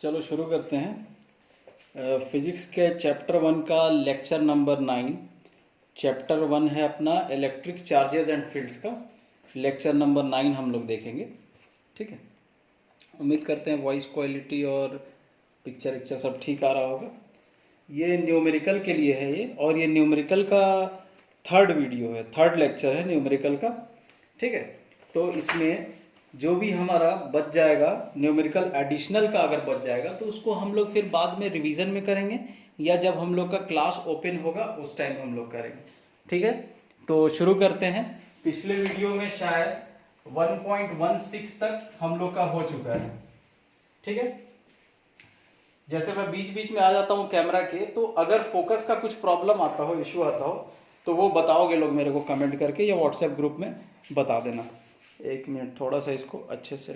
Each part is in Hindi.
चलो शुरू करते हैं। फिजिक्स के चैप्टर 1 का लेक्चर नंबर 9। चैप्टर 1 है अपना इलेक्ट्रिक चार्जेस एंड फील्ड्स का। लेक्चर नंबर 9 हम लोग देखेंगे। ठीक है, उम्मीद करते हैं वॉइस क्वालिटी और पिक्चर सब ठीक आ रहा होगा। ये न्यूमेरिकल के लिए है ये, और ये न्यूमेरिकल का थर्ड वीडियो है, थर्ड लेक्चर है न्यूमेरिकल का। ठीक है, तो इसमें जो भी हमारा बच जाएगा न्यूमेरिकल एडिशनल का, अगर बच जाएगा तो उसको हम लोग फिर बाद में रिवीजन में करेंगे, या जब हम लोग का क्लास ओपन होगा उस टाइम हम लोग करेंगे। ठीक है, तो शुरू करते हैं। पिछले वीडियो में शायद 1.16 तक हम लोग का हो चुका है। ठीक है, जैसे मैं बीच बीच में आ जाता हूँ कैमरा के, तो अगर फोकस का कुछ प्रॉब्लम आता हो, इश्यू आता हो, तो वो बताओगे लोग मेरे को कमेंट करके या व्हाट्सएप ग्रुप में बता देना। एक मिनट, थोड़ा सा इसको अच्छे से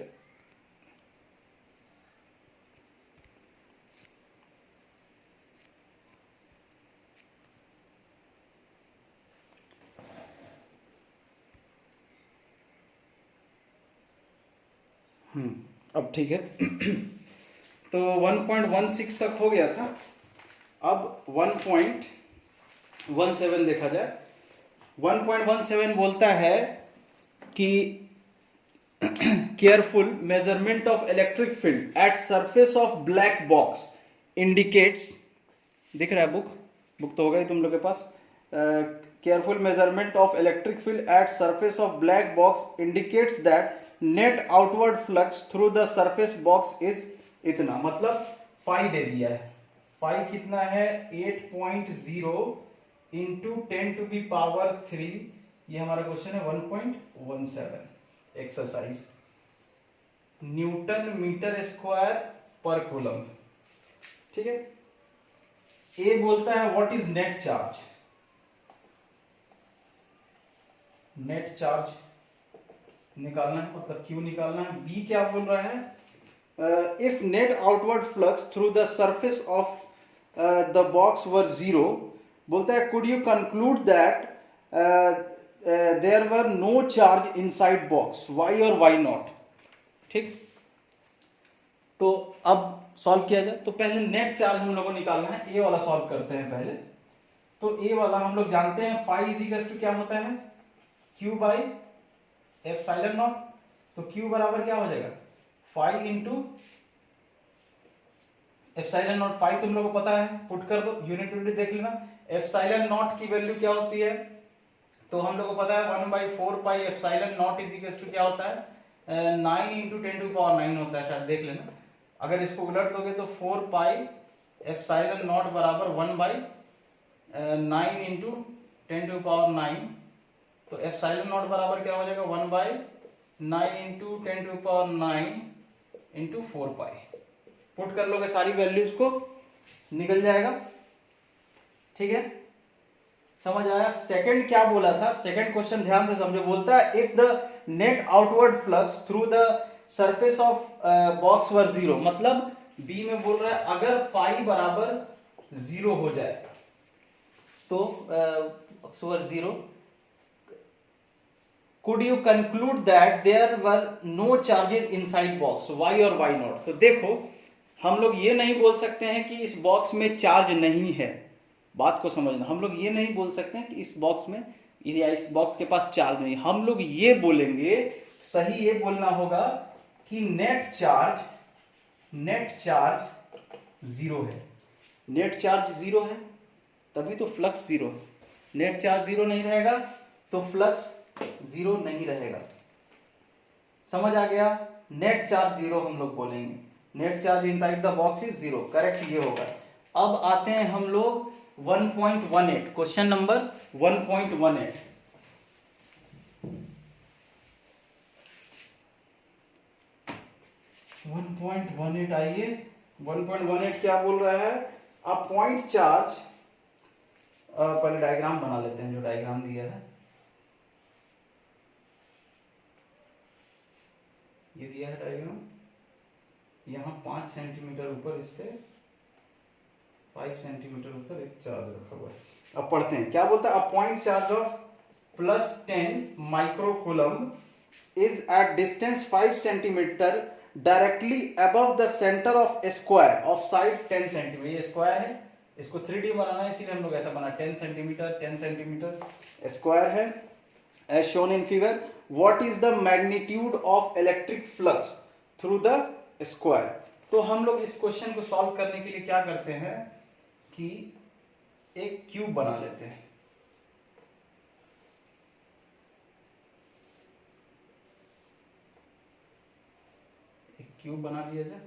अब ठीक है। तो 1.16 तक हो गया था, अब 1.17 देखा जाए। 1.17 बोलता है कि careful measurement of electric field at surface of black box indicates, दिख रहा है बुक तो होगा ही तुम लोग के पास। Careful measurement of electric field at surface of black box indicates that net outward flux through the surface box is इतना, मतलब फाई दे दिया है। फाई कितना है? 8.0 इंटू 10⁻³ ये हमारा क्वेश्चन है। 1.17 exercise, Newton metre square per coulomb. ठीक है, ए बोलता है what is net charge. Net charge निकालना है, मतलब क्यू निकालना है। बी क्या बोल रहा है? If net outward flux through the surface of the box were 0, बोलता है could you conclude that there were no charge inside box, why और वाई नॉट। ठीक, तो अब सॉल्व किया जाए। तो पहले नेट चार्ज हम लोगों को निकालना है, ए वाला सॉल्व करते हैं पहले। तो ए वाला हम लोग जानते हैं, फाई इज इक्वल टू क्या होता है? Q by epsilon naught. तो क्यू बराबर क्या हो जाएगा? Phi into epsilon naught. Phi तुम लोगों को पता है, पुट कर दो, यूनिट यूनिट देख लेना। एप्सिलॉन नॉट की वैल्यू क्या होती है? तो हम लोग को पता है 1/4 pi epsilon naught is equal to क्या होता है? 9 इंटू 10⁻9 होता है, शायद देख लेना। अगर इसको उलट दोगे तो 4 पाई एप्सिलॉन नॉट बराबर 1/9 इंटू 10⁻9। तो एप्सिलॉन नॉट बराबर क्या हो जाएगा? 1/9 इंटू 10⁻9 इंटू 4 पाई। पुट कर लोगे सारी वैल्यूज को, निकल जाएगा। ठीक है, समझ आया? सेकंड क्या बोला था? सेकंड क्वेश्चन ध्यान से समझो। बोलता है if the net outward flux through the surface of box were 0, मतलब बी में बोल रहा है अगर फाई बराबर 0 हो जाए तो box were 0, could you conclude that there were no charges inside box, y और y नॉट। तो देखो, हम लोग ये नहीं बोल सकते हैं कि इस बॉक्स में चार्ज नहीं है। बात को समझना, हम लोग ये नहीं बोल सकते हैं कि इस बॉक्स में या इस बॉक्स के पास चार्ज नहीं। हम लोग ये बोलेंगे, सही ये बोलना होगा कि नेट चार्ज 0 है। नेट चार्ज 0 है तभी तो फ्लक्स 0 है। नेट चार्ज 0 नहीं रहेगा तो फ्लक्स 0 नहीं रहेगा। समझ आ गया? नेट चार्ज 0 हम लोग बोलेंगे। Net charge inside the box is 0, correct ये होगा। अब आते हैं हम लोग 1.18, क्वेश्चन नंबर 1.18। 1.18 आइए। 1.18 क्या बोल रहा है? अ पॉइंट चार्ज, पहले डायग्राम बना लेते हैं, जो डायग्राम दिया है ये दिया है डायग्राम। यहाँ 5 सेंटीमीटर ऊपर, इससे 5 सेंटीमीटर ऊपर एक चार्ज रखा हुआ है। अब पढ़ते हैं क्या बोलता है। A point charge of +10 micro coulomb is at distance 5 centimetre directly above the centre of square of side 10 centimetre. ये स्क्वायर है, इसको 3D बनाना है इसीलिए हम लोग ऐसा बना 10 सेंटीमीटर 10 सेंटीमीटर स्क्वायर है। As shown in figure, what is the magnitude of electric flux through the square. तो हम लोग इस क्वेश्चन को सॉल्व करने के लिए क्या करते हैं कि एक क्यूब बना लेते हैं। एक क्यूब बना लिया जाए।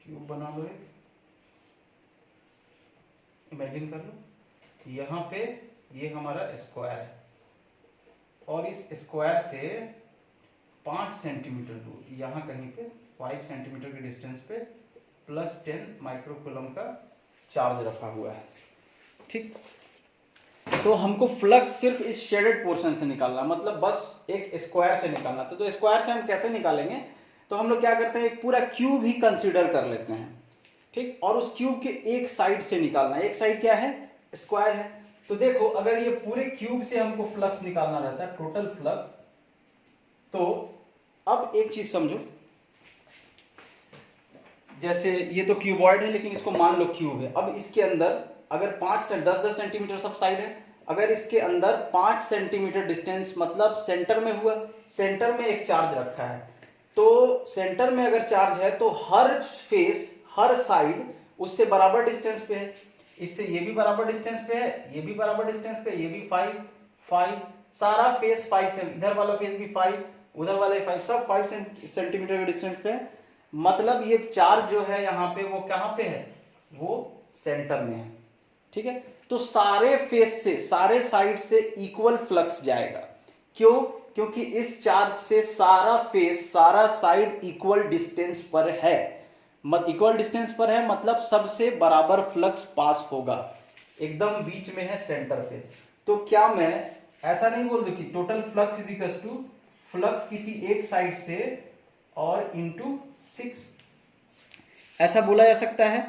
क्यूब बना लो, एक इमेजिन कर लो। यहां पे ये हमारा स्क्वायर है और इस स्क्वायर से 5 सेंटीमीटर दूर यहां कहीं पे 5 सेंटीमीटर के डिस्टेंस पे +10 माइक्रोकूलम का चार्ज रखा हुआ है। ठीक, तो हमको फ्लक्स सिर्फ इस शेडेड पोर्शन से निकालना, मतलब बस एक स्क्वायर से निकालना था। तो स्क्वायर से हम कैसे निकालेंगे, तो हम लोग क्या करते हैं, एक पूरा क्यूब ही कंसीडर कर लेते हैं। ठीक, और उस क्यूब के एक साइड से निकालना है। एक साइड क्या है, स्क्वायर है। तो देखो, अगर ये पूरे क्यूब से हमको फ्लक्स निकालना रहता है, टोटल फ्लक्स, तो अब एक चीज समझो, जैसे ये तो क्यूबॉइड है लेकिन इसको मान लो क्यूब है। अब इसके अंदर अगर 5 से 10-10 सेंटीमीटर सब साइड है, अगर इसके अंदर 5 सेंटीमीटर डिस्टेंस मतलब सेंटर में हुआ, सेंटर में एक चार्ज रखा है, तो सेंटर में अगर चार्ज है तो हर फेस हर साइड उससे बराबर डिस्टेंस पे है। इससे ये भी बराबर डिस्टेंस पे है, ये भी बराबर डिस्टेंस पे, ये भी 5 5, सारा फेस 5 से, इधर वाला फेस भी 5, उधर वाला 5, सब 5 सेंटीमीटर के डिस्टेंस पे है। मतलब ये चार्ज जो है यहाँ पे वो कहाँ पे है, वो सेंटर में है। ठीक है, तो सारे फेस से, सारे साइड से इक्वल फ्लक्स जाएगा। क्यों, क्योंकि इस चार्ज से सारा फेस सारा साइड इक्वल डिस्टेंस पर है। इक्वल डिस्टेंस पर है मतलब सबसे बराबर फ्लक्स पास होगा, एकदम बीच में है सेंटर पे। तो क्या मैं ऐसा नहीं बोल दूं कि total flux is equal to flux किसी एक साइड से और इंटू 6, ऐसा बोला जा सकता है,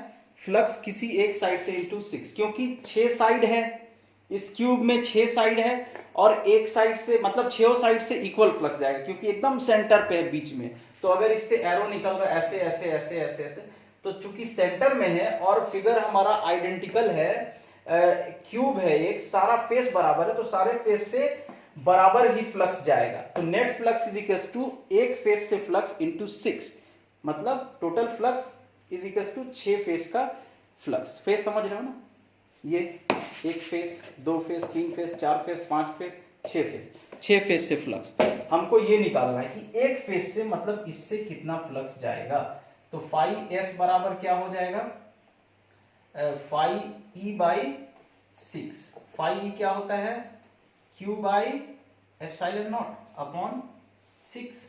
फ्लक्स किसी एक साइड से इंटू 6, क्योंकि 6 साइड है, इस क्यूब में 6 साइड है और एक साइड से मतलब 6 साइड से इक्वल फ्लक्स जाएगा, क्योंकि एकदम सेंटर पे है बीच में। तो अगर इससे एरो निकल रहा है ऐसे ऐसे ऐसे ऐसे ऐसे, तो चूंकि सेंटर में है और फिगर हमारा आइडेंटिकल है, क्यूब है एक, सारा फेस बराबर है, तो सारे फेस से बराबर ही फ्लक्स जाएगा। तो net flux is equal to एक फेस से फ्लक्स इंटू 6, मतलब total flux is equal to 6 face का फ्लक्स। फेस समझ रहे हो ना, ये एक face, 2 face, 3 face, 4 face, 5 face, 6 face, 6 face से फ्लक्स हमको ये निकालना है कि एक फेस से मतलब इससे कितना फ्लक्स जाएगा। तो फाई एस बराबर क्या हो जाएगा, phi E by 6। Phi E क्या होता है, Q by epsilon naught upon 6।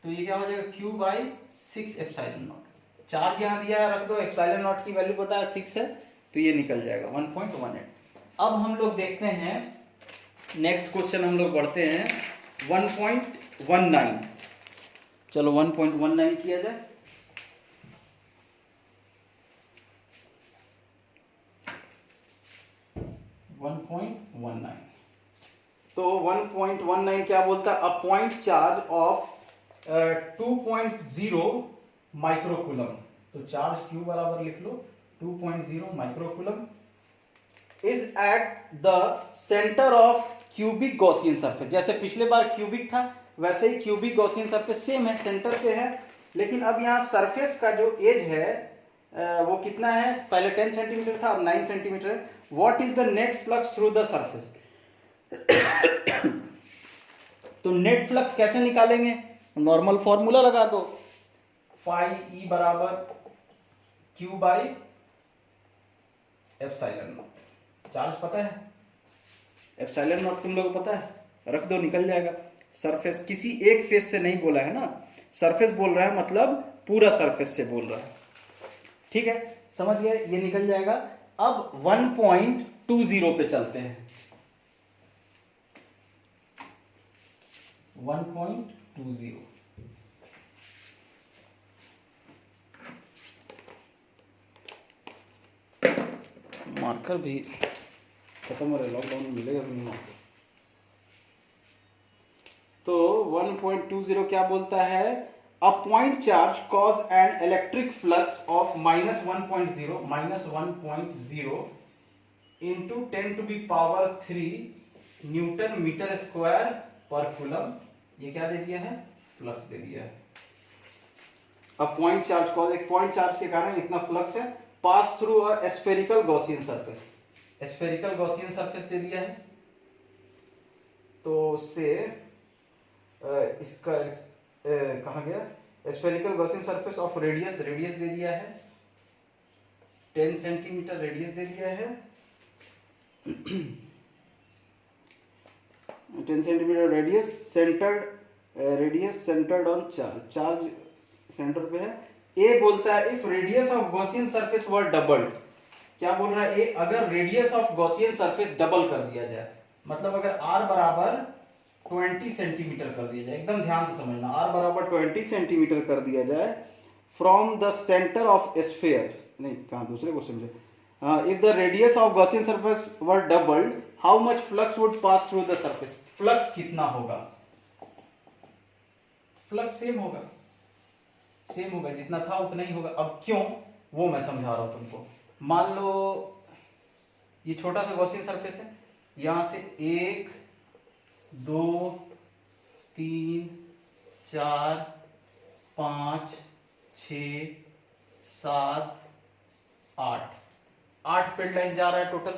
तो ये क्या हो जाएगा, Q by 6 epsilon naught. Charge यहां दिया है, रख दो, एप्सिलॉन नॉट की वैल्यू पता है 6 है, तो ये निकल जाएगा 1.18। अब हम लोग देखते हैं नेक्स्ट क्वेश्चन, हम लोग बढ़ते हैं 1.19। चलो 1.19 किया जाए। तो 1.19 क्या बोलता है, a point charge of 2.0 microcoulomb. तो चार्ज क्यू बराबर लिख लो 2.0 microcoulomb is at the centre of cubic Gaussian surface. जैसे पिछले बार क्यूबिक था वैसे ही क्यूबिक गॉसियन सरफेस सेम है, सेंटर पे है, लेकिन अब यहाँ सरफेस का जो एज है वो कितना है, पहले 10 सेंटीमीटर था, अब 9 सेंटीमीटर है। What is the net flux through the surface. तो नेट फ्लक्स कैसे निकालेंगे, नॉर्मल फॉर्मूला लगा दो, फाई ई बराबर Q by epsilon naught. Charge पता है, एप्सिलॉन नॉट तुम लोग पता है, रख दो निकल जाएगा। सरफेस किसी एक फेस से नहीं बोला है ना, सरफेस बोल रहा है मतलब पूरा सरफेस से बोल रहा है। ठीक है, समझ गए, ये निकल जाएगा। अब 1.20 पे चलते हैं। 1.20 1.20 मार्कर भी खत्म हो रहा है, लॉकडाउन में मिलेगा भी नहीं मार्कर। तो 1.20 क्या बोलता है, a point charge cause an electric flux of -1.0 into 10⁻³ newton metre square per coulomb. ये क्या दे दिया है, फ्लक्स दे दिया है। अब पॉइंट चार्ज कॉज, एक पॉइंट चार्ज के कारण इतना फ्लक्स है, pass through a spherical Gaussian surface. Spherical Gaussian surface दे दिया है, तो उससे इसका कहा गया, spherical Gaussian surface of radius दे दिया है 10 सेंटीमीटर रेडियस दे दिया है 10 centimetre radius centred on charge centre पे है। ए बोलता है if radius of Gaussian surface were doubled, क्या बोल रहा है ए, अगर radius of Gaussian surface double कर दिया जाए, मतलब अगर r बराबर 20 सेंटीमीटर कर दिया जाए, एकदम ध्यान से समझना, r बराबर 20 सेंटीमीटर कर दिया जाए from the centre of sphere, नहीं कहां दूसरे क्वेश्चन से, if the radius of Gaussian surface were doubled how much flux would pass through the surface, flux कितना होगा, फ्लक्स सेम होगा जितना था उतना ही होगा। अब क्यों, वो मैं समझा रहा हूं तुमको। मान लो ये छोटा सा गॉसियन सरफेस है, यहां से 1 2 3 4 5 6 7 8 फील्ड लाइन जा रहा है टोटल,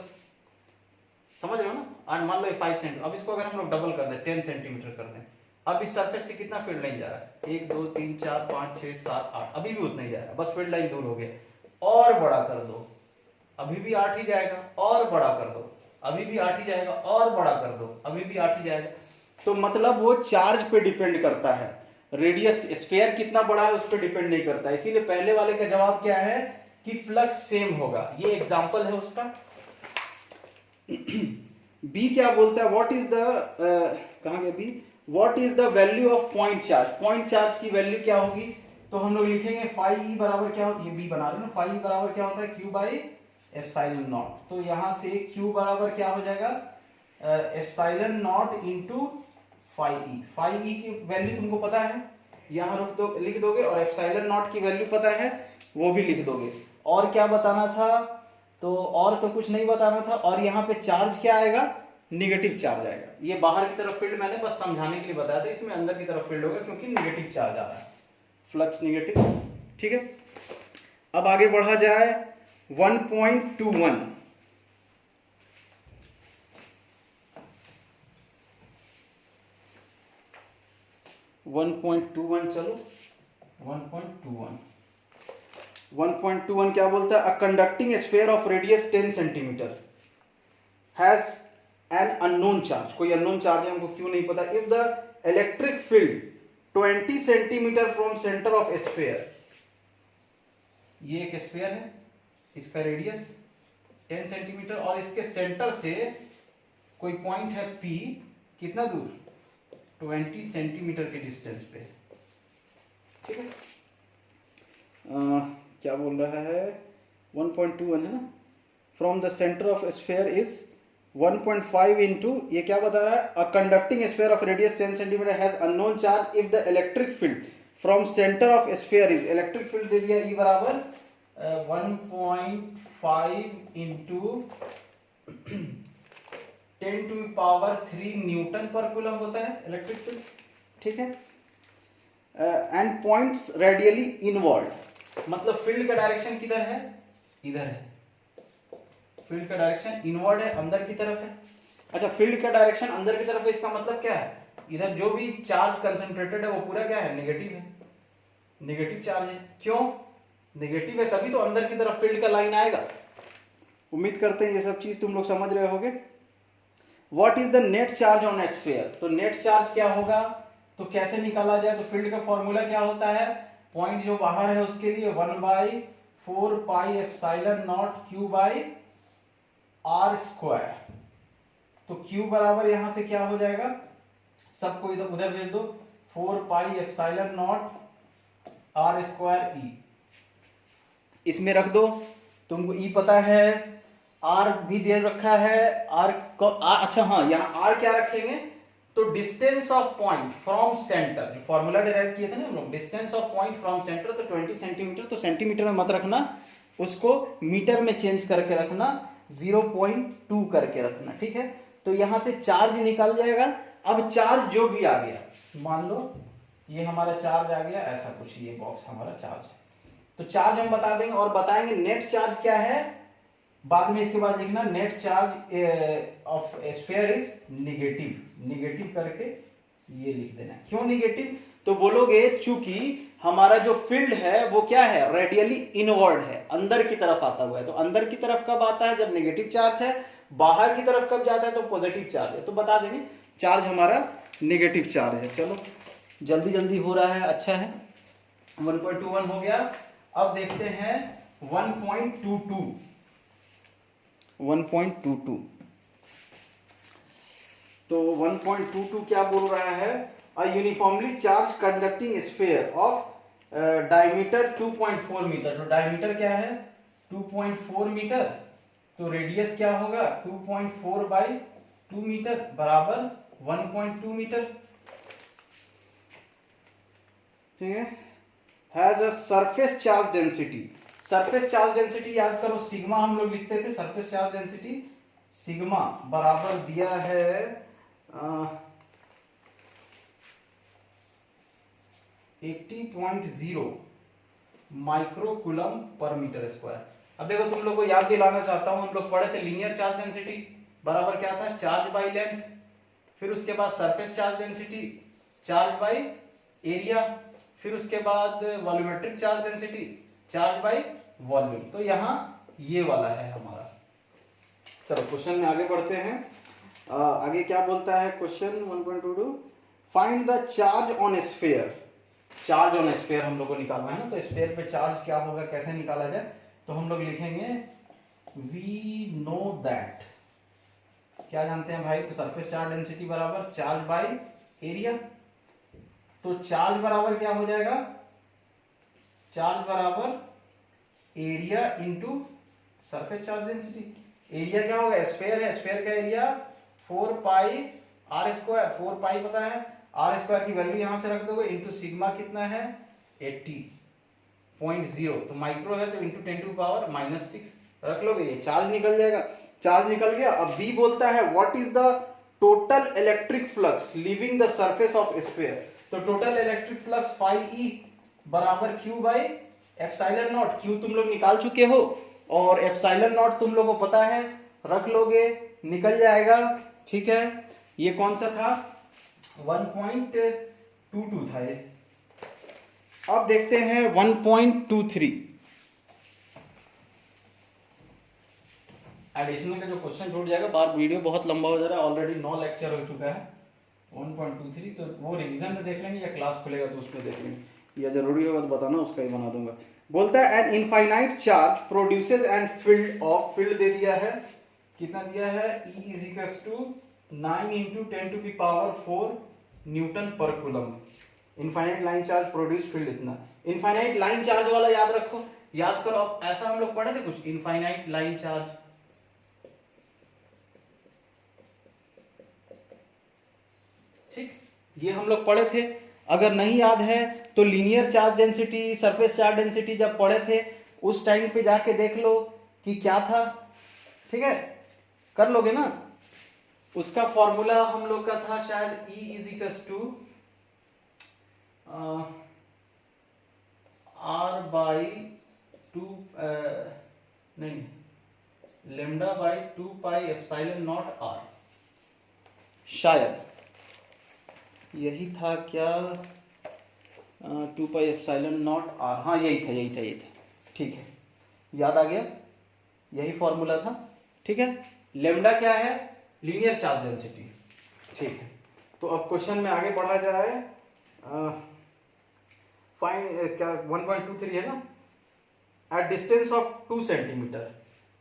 समझ रहे हो ना। और मान लो 5 सेंटीमीटर, अब इसको अगर हम लोग डबल कर दें 10 सेंटीमीटर कर दें, अब इस सरफेस से कितना फील्ड लाइन जा रहा है, 1 2 3 4 5 6 7 8, अभी भी उतना ही जा रहा है, बस फील्ड लाइन दूर हो गया। और बड़ा कर दो, अभी भी 8 ही जाएगा, और बड़ा कर दो, अभी भी 8 ही जाएगा, और बड़ा कर दो, अभी भी 8 ही जाएगा। तो मतलब वो चार्ज पे डिपेंड करता है, रेडियस स्फीयर कितना बड़ा है उस पर डिपेंड नहीं करता। इसीलिए पहले वाले का जवाब क्या है कि फ्लक्स सेम होगा, ये एग्जांपल है उसका। बी क्या बोलता है, व्हाट इज द कहां गया B, what is the value of point charge, point charge की वैल्यू क्या होगी, तो हम लोग लिखेंगे फाई ई बराबर क्या होता है, ये बी बना रहे हैं ना, फाई ई बराबर क्या होता है क्यू बाई एप्सिलॉन नॉट। तो यहां से क्यू बराबर क्या हो जाएगा, epsilon naught into phi E की वैल्यू तुमको पता है, यहां लिख दोगे, और एप्सिलॉन नॉट की वैल्यू पता है वो भी लिख दोगे। और क्या बताना था, तो और तो कुछ नहीं बताना था। और यहाँ पे चार्ज क्या आएगा, निगेटिव चार्ज आएगा। ये बाहर की तरफ फील्ड मैंने बस समझाने के लिए बताया था, इसमें अंदर की तरफ फील्ड होगा क्योंकि निगेटिव चार्ज आ रहा है, फ्लक्स निगेटिव। ठीक है, अब आगे बढ़ा जाए 1.21। चलो 1.21 क्या बोलता है, a conducting sphere of radius 10 centimetre has an unknown charge, कोई अननोन चार्ज है हमको क्यों नहीं पता, if the electric field 20 centimetre from centre of sphere, ये एक स्फीयर है, इसका रेडियस 10 सेंटीमीटर, और इसके सेंटर से कोई पॉइंट है P, कितना दूर, 20 सेंटीमीटर के डिस्टेंस पे। ठीक है, क्या बोल रहा है 1.21 है ना, from the centre of sphere is 1.5 into, ये क्या बता रहा है, a conducting sphere of radius 10 centimetre has unknown charge if the electric field from centre of sphere is, electric field दे दिया E बराबर 1.5 इंटू 10⁻³ न्यूटन पर कूलम होता है इलेक्ट्रिक फील्ड। ठीक है, एंड पॉइंट्स रेडियली इनवर्ड, मतलब फील्ड का डायरेक्शन किधर है, इधर है, फील्ड का डायरेक्शन इनवर्ड है, अंदर की तरफ है। अच्छा, फील्ड का डायरेक्शन अंदर की तरफ है, इसका मतलब क्या है, इधर जो भी चार्ज कंसंट्रेटेड है वो पूरा क्या है, नेगेटिव है, नेगेटिव चार्ज है। क्यों नेगेटिव है, तभी तो अंदर की तरफ फील्ड का लाइन आएगा। उम्मीद करते हैं ये सब चीज तुम लोग समझ रहे होगे। What is the net charge on sphere, तो नेट चार्ज क्या होगा, तो कैसे निकाला जाए, तो फील्ड का फॉर्मूला क्या होता है, पॉइंट जो बाहर है उसके लिए 1/4 pi epsilon not Q by R square. तो Q बराबर यहां से क्या हो जाएगा, सबको इधर उधर भेज दो, 4 pi epsilon naught R square E, इसमें रख दो, तुमको ई पता है, आर भी दे रखा है, आर अच्छा हाँ यहाँ आर क्या रखेंगे, तो distance of point from centre, जो फॉर्मूला डिराइव किए थे ना हम लोग, distance of point from centre, तो 20 सेंटीमीटर, तो सेंटीमीटर में मत रखना, उसको मीटर में चेंज करके रखना, 0.2 करके रखना, ठीक है। तो यहां से चार्ज निकल जाएगा। अब चार्ज जो भी आ गया, मान लो ये हमारा चार्ज आ गया, ऐसा कुछ ये बॉक्स हमारा चार्ज है, तो चार्ज हम बता देंगे और बताएंगे नेट चार्ज क्या है बाद में। इसके बाद लिखना net charge of sphere is negative, negative करके ये लिख देना। क्यों निगेटिव, तो बोलोगे चूंकि हमारा जो फील्ड है वो क्या है, रेडियली इनवर्ड है, अंदर की तरफ आता हुआ है। तो अंदर की तरफ कब आता है, जब नेगेटिव चार्ज है, बाहर की तरफ कब जाता है, तो पॉजिटिव चार्ज है। तो बता देंगे चार्ज हमारा नेगेटिव चार्ज है। चलो जल्दी जल्दी हो रहा है, अच्छा है। 1.21 हो गया। अब देखते हैं 1.22। 1.22 तो 1.22 क्या बोल रहा है, a uniformly charge conducting sphere of diameter 2.4 metre. तो डायमीटर क्या है 2.4 मीटर, तो रेडियस क्या होगा 2.4 बाई 2 मीटर बराबर 1.2 मीटर, ठीक है। Has a surface charge density, surface charge density याद करो, सिग्मा हम लोग लिखते थे, सरफेस चार्ज डेंसिटी सिग्मा बराबर दिया है 80.0 माइक्रोकूलम पर मीटर स्क्वायर। अब देखो तुम लोग को याद दिलाना चाहता हूं, हम लोग पढ़े थे लीनियर चार्ज डेंसिटी बराबर क्या था, चार्ज बाई लेंथ, फिर उसके बाद surface charge density charge by area, फिर उसके बाद volumetric charge density charge by volume. तो यहां ये वाला है हमारा। चलो क्वेश्चन में आगे बढ़ते हैं। आगे क्या बोलता है question 1.22, find the charge on sphere. Charge on sphere हम लोग को निकालना है ना, तो स्फीयर पे चार्ज क्या होगा, कैसे निकाला जाए, तो हम लोग लिखेंगे वी नो दैट, क्या जानते हैं भाई, तो सरफेस चार्ज डेंसिटी बराबर चार्ज बाई एरिया। तो चार्ज बराबर क्या हो जाएगा, चार्ज बराबर area into surface charge density. Area क्या होगा, स्फीयर है, स्फीयर का एरिया 4 पाई आर स्क्वायर, 4 पाई पता है, आर स्क्वायर की वैल्यू यहां से रख दोगे, इंटू सिग्मा कितना है 80.0, तो माइक्रो है तो इंटू 10 टू पावर -6 रख लोगे, ये चार्ज निकल जाएगा। चार्ज निकल गया। अब बी बोलता है what is the total electric flux leaving the surface of sphere. तो total electric flux phi E बराबर Q by epsilon naught. Q तुम लोग निकाल चुके हो और एप्सिलॉन नॉट तुम लोगों को पता है, रख लोगे निकल जाएगा, ठीक है। ये कौन सा था 1.22 था ये। अब देखते हैं 1.23। एडिशनल का जो क्वेश्चन छूट जाएगा, बार वीडियो बहुत लंबा हो जा रहा है, ऑलरेडी 9 लेक्चर हो चुका है। 1.23 तो वो रिवीजन में देख लेंगे या क्लास खुलेगा तो उसमें देख लेंगे, या जरूरी होगा तो बताना, उसका ही बना दूंगा। बोलता है an infinite charge produces and field of, field दे दिया है, कितना दिया है, E is equals to 9 into 10 to the power 4 newton per coulomb. Infinite line charge produce field इतना। इनफाइनाइट लाइन चार्ज वाला याद रखो, याद करो। अब ऐसा हम लोग पढ़े थे कुछ, इनफाइनाइट लाइन चार्ज, ठीक, ये हम लोग पढ़े थे। अगर नहीं याद है तो linear charge density, surface charge density जब पढ़े थे उस टाइम पे जाके देख लो कि क्या था, ठीक है, कर लोगे ना। उसका फॉर्मूला हम लोग का था शायद E is equals to R by 2 नहीं, lambda by 2 pi epsilon naught R, शायद यही था क्या, 2 पाई एप्सिलॉन नॉट R, हाँ यही था, ठीक है, याद आ गया, यही फॉर्मूला था, ठीक है। लेमडा क्या है, लीनियर चार्ज डेंसिटी, ठीक है। तो अब क्वेश्चन में आगे बढ़ा जाए। फाइन क्या 1.23 है ना, एट डिस्टेंस ऑफ 2 सेंटीमीटर,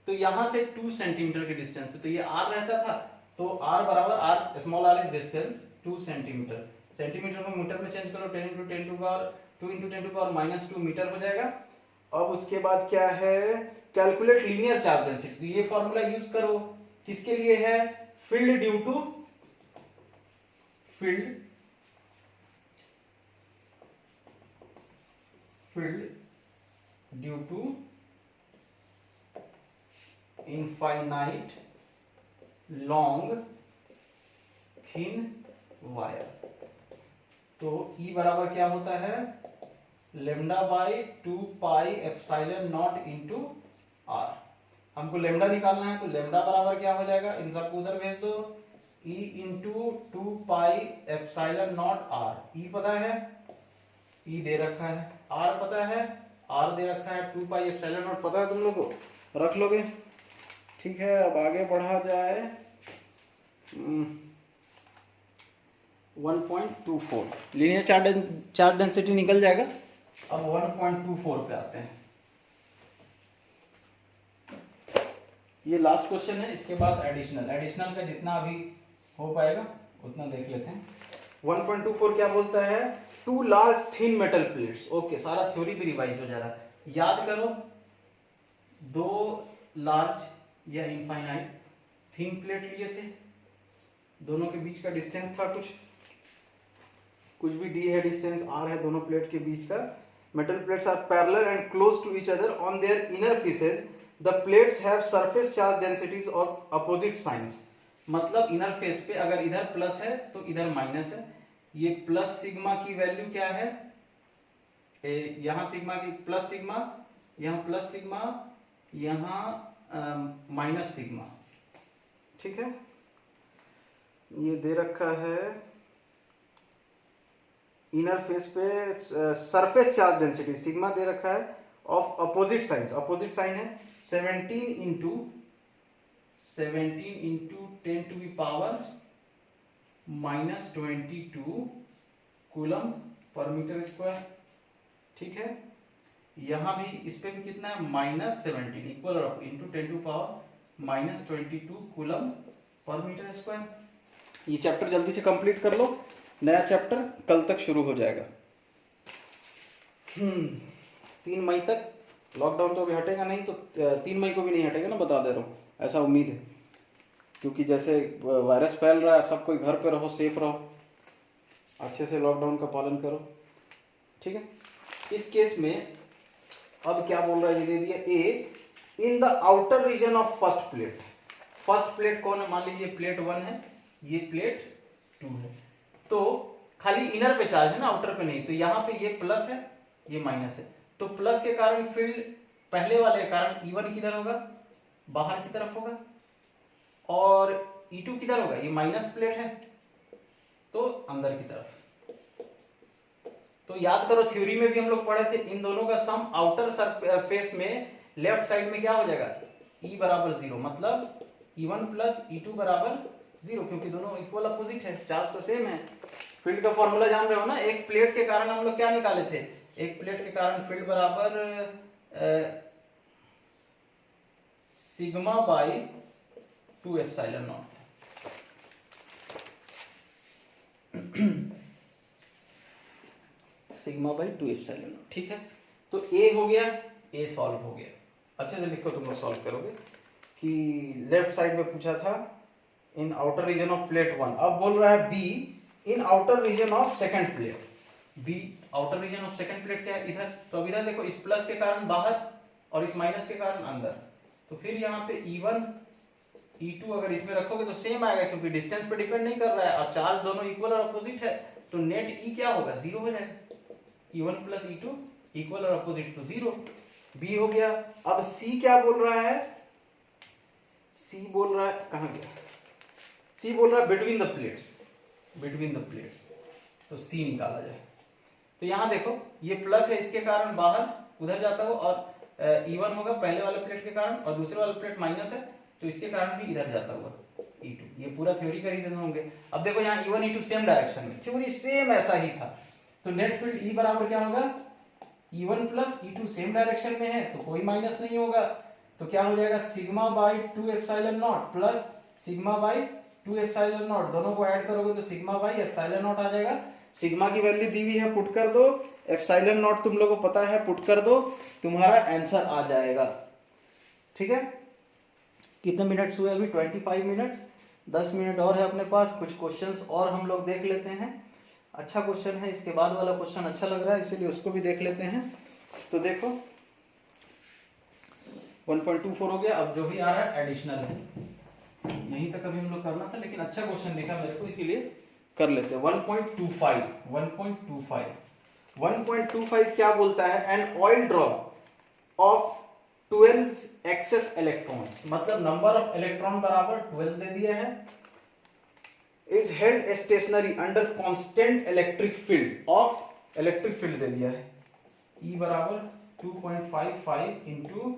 तो यहां से 2 सेंटीमीटर के डिस्टेंस पे, तो ये R रहता था, तो R बराबर R, small r is distance 2 centimetre, centimetre को मीटर में चेंज करो, 10 × 10 to power 2 × 10 to power -2 metre हो जाएगा। अब उसके बाद क्या है, कैलकुलेट लीनियर चार्ज डेंसिटी। तो ये फॉर्मूला यूज करो, किसके लिए है, field due to field due to infinite long thin wire. तो E बराबर क्या होता है, lambda by 2 pi epsilon naught into R. हमको लेमडा निकालना है, तो लेमडा बराबर क्या हो जाएगा, इन सबको उधर भेज दो, E into 2 pi epsilon naught R. E पता है, E दे रखा है, R पता है, R दे रखा है, 2 पाई एप्सिलॉन नॉट पता है तुम लोग को, रख लोगे। ठीक है, अब आगे बढ़ा जाए। 1.24 लीनियर चार्ज डेंसिटी निकल जाएगा। अब 1.24 पे आते हैं। ये लास्ट क्वेश्चन है, इसके बाद एडिशनल का जितना अभी हो पाएगा उतना देख लेते हैं। 1.24 क्या बोलता है, 2 large thin metal plates. Okay, सारा थ्योरी भी रिवाइज हो जा रहा है। याद करो, 2 लार्ज या इनफाइनाइट थिन प्लेट लिए थे, दोनों के बीच का डिस्टेंस था कुछ भी d है, डिस्टेंस r है दोनों प्लेट के बीच का। Metal plates are parallel and close to each other on their inner faces. The plates have surface charge densities और अपोजिट साइंस। मतलब इनर फेस पे अगर इधर प्लस है तो इधर माइनस है। ये प्लस सिग्मा की वैल्यू क्या है, यहाँ सिग्मा की प्लस सिग्मा, यहाँ प्लस सिग्मा, यहाँ माइनस सिग्मा। ठीक है, ये दे रखा है इनर फेस पे सरफेस चार्ज डेंसिटी सिग्मा दे रखा है of opposite signs. Opposite sign है 17 into 10 to the power -22 coulomb per metre square. ठीक है, यहां भी इस पे भी कितना है, -17 equal of into 10 to power -22 coulomb per metre square. ये चैप्टर जल्दी से कंप्लीट कर लो, नया चैप्टर कल तक शुरू हो जाएगा। 3 मई तक लॉकडाउन तो अभी हटेगा नहीं, तो 3 मई को भी नहीं हटेगा ना, बता दे रहा हूँ, ऐसा उम्मीद है। क्योंकि जैसे वायरस फैल रहा है, सब कोई घर पे रहो, सेफ रहो, अच्छे से लॉकडाउन का पालन करो। ठीक है, इस केस में अब क्या बोल रहा है, ये दे दिया A in the outer region of first plate. First plate कौन है, मान लीजिए प्लेट 1 है, ये प्लेट 2 है। तो खाली इनर पे चार्ज है ना, आउटर पे नहीं। तो यहाँ पे ये प्लस है, ये माइनस है। तो प्लस के कारण फील्ड पहले वाले के कारण E1 किधर होगा, बाहर की तरफ होगा, और E2 किधर होगा, ये माइनस प्लेट है तो अंदर की तरफ। तो याद करो, थ्योरी में भी हम लोग पढ़े थे, इन दोनों का सम आउटर सरफेस में लेफ्ट साइड में क्या हो जाएगा, E बराबर 0। मतलब E1 प्लस E2 बराबर 0, क्योंकि दोनों इक्वल अपोजिट है, चार्ज तो सेम है। फील्ड का फॉर्मूला जान रहे हो ना, एक प्लेट के कारण हम लोग क्या निकाले थे, एक प्लेट के कारण फील्ड बराबर sigma by 2 epsilon not. Sigma by 2 epsilon not. ठीक है, तो ए हो गया, ए सॉल्व हो गया। अच्छे से लिखो, तुम लोग सॉल्व करोगे। कि लेफ्ट साइड में पूछा था in outer region of plate 1, अब बोल रहा है B in outer region of second plate. B outer region of second plate क्या है, इधर। तो अब इधर देखो, इस प्लस के कारण बाहर और इस माइनस के कारण अंदर। तो फिर यहाँ पे E1 E2 अगर इसमें रखोगे तो सेम आएगा, क्योंकि डिस्टेंस पे डिपेंड नहीं कर रहा है और चार्ज दोनों इक्वल और अपोजिट है। तो नेट E क्या होगा, 0 हो जाएगा। E1 प्लस E2 इक्वल और अपोजिट तो 0। बी हो गया। अब सी क्या बोल रहा है, सी बोल रहा है, कहां गया, सी बोल रहा है between the plates, between the plates. तो सी निकाला जाए। तो यहां देखो, ये प्लस है, इसके कारण बाहर उधर जाता हो, और E1 होगा पहले वाले प्लेट के कारण, और दूसरे वाले प्लेट माइनस है तो इसके कारण भी इधर जाता हुआ E2। ये पूरा थ्योरी का रिवीजन होंगे। अब देखो यहाँ E1 E2 सेम डायरेक्शन में, थ्योरी सेम ऐसा ही था। तो नेट फील्ड E बराबर क्या होगा, E1 plus E2 same direction में है तो कोई माइनस नहीं होगा। तो क्या हो जाएगा, sigma by 2 epsilon not plus sigma by 2 epsilon not, दोनों को ऐड करोगे तो सिग्मा बाई एप्सिलॉन नॉट आ जाएगा। सिग्मा की वैल्यू दी हुई है, पुट कर दो, एप्सिलॉन नॉट तुम लोगों को पता है, पुट कर दो, तुम्हारा आंसर आ जाएगा। ठीक है, कितने मिनट्स हुए अभी? 25 मिनट्स। 10 मिनट और है अपने पास, कुछ क्वेश्चंस और हम लोग देख लेते हैं। अच्छा क्वेश्चन है, इसके बाद वाला क्वेश्चन अच्छा लग रहा है, इसीलिए उसको भी देख लेते हैं। तो देखो 1.24 हो गया, अब जो भी आ रहा है एडिशनल है, यहीं तक अभी हम लोग करना था, लेकिन अच्छा क्वेश्चन दिखा मेरे को इसीलिए कर लेते हैं। 1.25 क्या बोलता है? An oil drop of 12 excess electrons, मतलब नंबर ऑफ इलेक्ट्रॉन बराबर 12 दे दिया है, is held stationary under constant electric field of, electric field दे दिया है E बराबर 2.55 into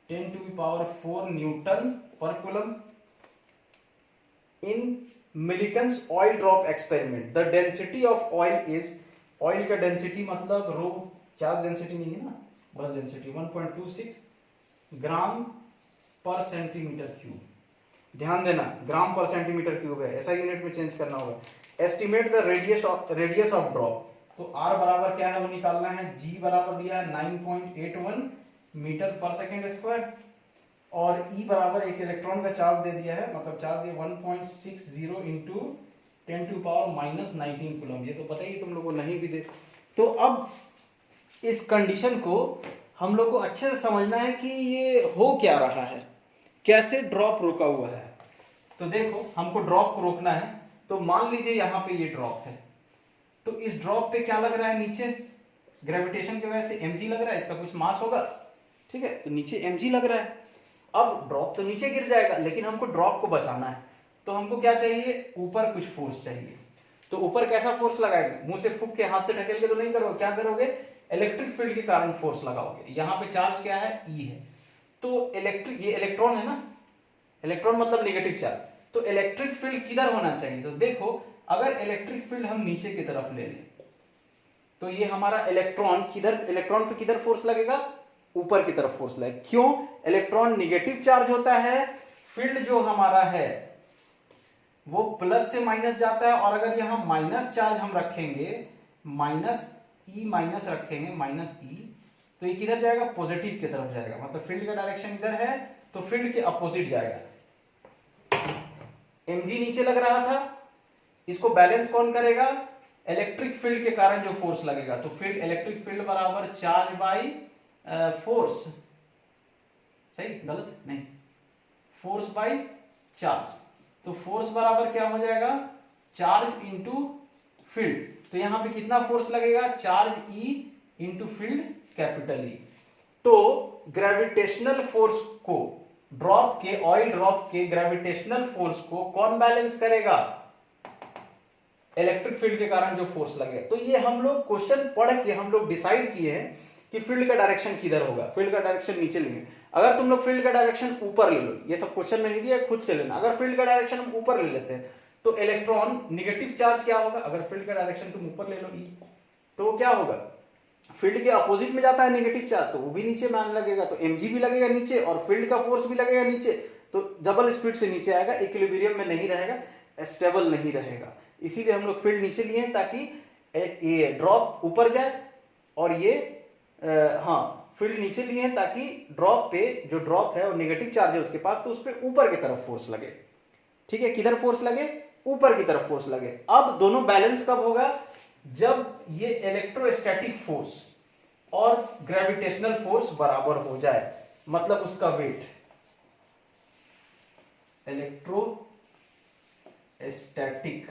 10⁴ newton per coulomb in Millikan's oil drop experiment. The density of oil is, oil का डेंसिटी मतलब रो, चार्ज डेंसिटी नहीं है ना, बस डेंसिटी 1.26 ग्राम पर सेंटीमीटर क्यूब। ध्यान देना, ग्राम पर सेंटीमीटर क्यूब है, ऐसा यूनिट में चेंज करना होगा। Estimate the radius of drop, तो R बराबर क्या है वो निकालना है। G बराबर दिया है 9.81 मीटर पर सेकेंड स्क्वायर, और E बराबर एक इलेक्ट्रॉन का चार्ज दे दिया है, मतलब चार्ज दिया 1.60 इंटू 10⁻⁻19 कूलम। ये तो पता ही तुम लोग को, नहीं भी दे तो अब इस कंडीशन को हम लोग को अच्छे से समझना है कि ये हो क्या रहा है, कैसे ड्रॉप रुका हुआ है। तो देखो हमको ड्रॉप को रोकना है, तो मान लीजिए यहाँ पे ये ड्रॉप है, तो इस ड्रॉप पे क्या लग रहा है? नीचे ग्रेविटेशन की वजह से mg लग रहा है, इसका कुछ मास होगा, ठीक है, तो नीचे mg लग रहा है। अब ड्रॉप तो नीचे गिर जाएगा, लेकिन हमको ड्रॉप को बचाना है, तो हमको क्या चाहिए? ऊपर कुछ फोर्स चाहिए। तो ऊपर कैसा फोर्स लगाएंगे? मुंह से फूंक के, हाथ से ढकेल के तो नहीं करोगे, क्या करोगे? इलेक्ट्रिक फील्ड के कारण फोर्स लगाओगे। यहाँ पे चार्ज क्या है? E है, तो इलेक्ट्रिक, ये इलेक्ट्रॉन है ना, इलेक्ट्रॉन मतलब नेगेटिव चार्ज, तो इलेक्ट्रिक फील्ड किधर होना चाहिए? तो देखो अगर इलेक्ट्रिक फील्ड हम नीचे की तरफ ले लें, तो ये हमारा इलेक्ट्रॉन किधर, इलेक्ट्रॉन पे किधर फोर्स लगेगा? ऊपर की तरफ फोर्स लगेगा। क्यों? इलेक्ट्रॉन नेगेटिव चार्ज होता है, फील्ड जो हमारा है वो प्लस से माइनस जाता है, और अगर यहां माइनस चार्ज हम रखेंगे, माइनस रखेंगे, -E, तो ये किधर जाएगा? पॉजिटिव की तरफ जाएगा, मतलब फील्ड का डायरेक्शन इधर है, तो फील्ड के अपोजिट जाएगा। mg नीचे लग रहा था, इसको बैलेंस कौन करेगा? इलेक्ट्रिक फील्ड के कारण जो फोर्स लगेगा, तो फील्ड, इलेक्ट्रिक फील्ड बराबर चार्ज बाई फोर्स, सही गलत नहीं, फोर्स बाई चार्ज, तो फोर्स बराबर क्या हो जाएगा? चार्ज इंटू फील्ड, तो यहां पे कितना फोर्स लगेगा? Charge E into field capital E। तो ग्रेविटेशनल फोर्स को, ड्रॉप के, ऑयल ड्रॉप के ग्रेविटेशनल फोर्स को कौन बैलेंस करेगा? इलेक्ट्रिक फील्ड के कारण जो फोर्स लगेगा। तो ये हम लोग क्वेश्चन पढ़ के हम लोग डिसाइड किए हैं कि फील्ड का डायरेक्शन किधर होगा। फील्ड का डायरेक्शन नीचे लेंगे, अगर तुम लोग फील्ड का डायरेक्शन ऊपर ले लो, ये सब क्वेश्चन में नहीं दिया, खुद से लेना। अगर फील्ड का डायरेक्शन हम ऊपर ले लेते हैं तो इलेक्ट्रॉन नेगेटिव चार्ज क्या होगा? अगर फील्ड का डायरेक्शन तुम ऊपर ले लो E, तो वो क्या होगा? फील्ड के अपोजिट में जाता है नेगेटिव चार्ज, तो वो भी नीचे मान लगेगा, तो mg भी लगेगा नीचे और फील्ड का फोर्स भी लगेगा नीचे, तो डबल स्पीड से नीचे आएगा, इक्विलिब्रियम में नहीं रहेगा, स्टेबल नहीं रहेगा। इसीलिए हम लोग फील्ड नीचे लिए ताकि ये ड्रॉप ऊपर जाए, और ये फील्ड नीचे लिए हैं ताकि ड्रॉप पे, जो ड्रॉप है और नेगेटिव चार्ज है उसके पास, तो उस पे ऊपर की तरफ फोर्स लगे। ठीक है, किधर फोर्स लगे? ऊपर की तरफ फोर्स लगे। अब दोनों बैलेंस कब होगा? जब ये इलेक्ट्रोस्टैटिक फोर्स और ग्रेविटेशनल फोर्स बराबर हो जाए, मतलब उसका वेट, इलेक्ट्रोस्टैटिक